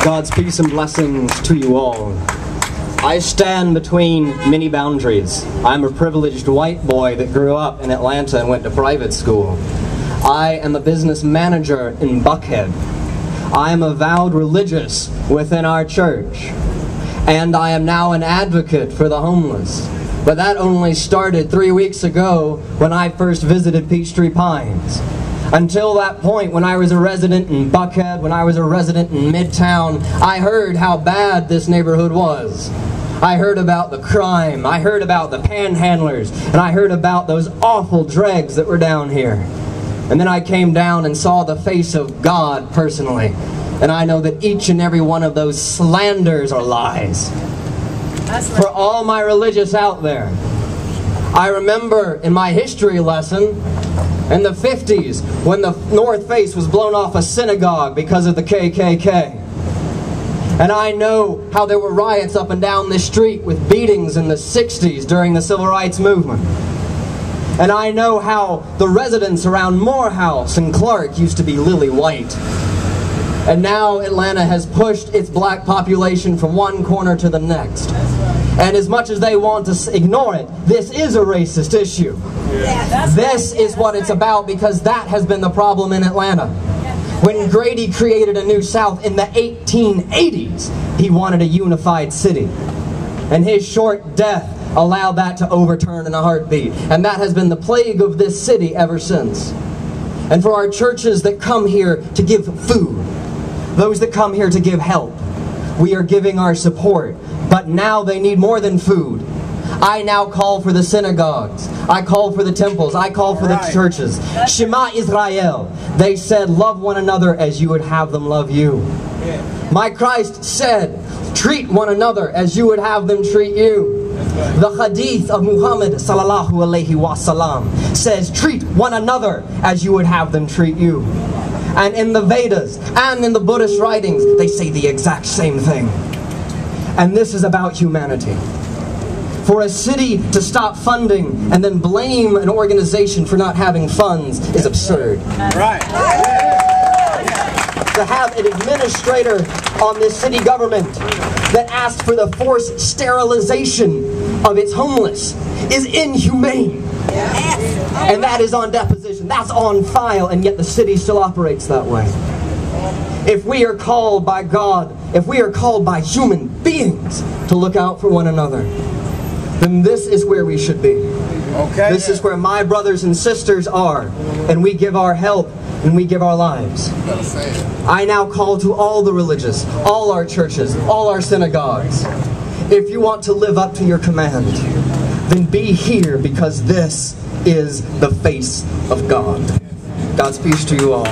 God's peace and blessings to you all. I stand between many boundaries. I'm a privileged white boy that grew up in Atlanta and went to private school. I am a business manager in Buckhead. I am a vowed religious within our church. And I am now an advocate for the homeless. But that only started 3 weeks ago when I first visited Peachtree Pines. Until that point, when I was a resident in Buckhead, when I was a resident in Midtown, I heard how bad this neighborhood was. I heard about the crime, I heard about the panhandlers, and I heard about those awful dregs that were down here. And then I came down and saw the face of God personally. And I know that each and every one of those slanders are lies. For all my religious out there, I remember in my history lesson in the 50s when the north face was blown off a synagogue because of the KKK. And I know how there were riots up and down this street with beatings in the 60s during the Civil Rights Movement. And I know how the residents around Morehouse and Clark used to be lily white. And now Atlanta has pushed its black population from one corner to the next. And as much as they want to ignore it, this is a racist issue. This is what it's about, because that has been the problem in Atlanta. When Grady created a New South in the 1880s, he wanted a unified city. And his short death allowed that to overturn in a heartbeat. And that has been the plague of this city ever since. And for our churches that come here to give food, those that come here to give help, we are giving our support. But now they need more than food. I now call for the synagogues. I call for the temples. I call for the churches. Shema Israel. They said, love one another as you would have them love you. My Christ said, treat one another as you would have them treat you. The hadith of Muhammad sallallahu alaihi wasallam says, treat one another as you would have them treat you. And in the Vedas and in the Buddhist writings, they say the exact same thing. And this is about humanity. For a city to stop funding and then blame an organization for not having funds is absurd. Right. To have an administrator on this city government that asked for the forced sterilization of its homeless is inhumane. And that is on deposition. That's on file, and yet the city still operates that way. If we are called by God, if we are called by human beings to look out for one another, then this is where we should be. This is where my brothers and sisters are, and we give our help and we give our lives. I now call to all the religious, all our churches, all our synagogues. If you want to live up to your command, then be here, because this is the face of God. God's peace to you all.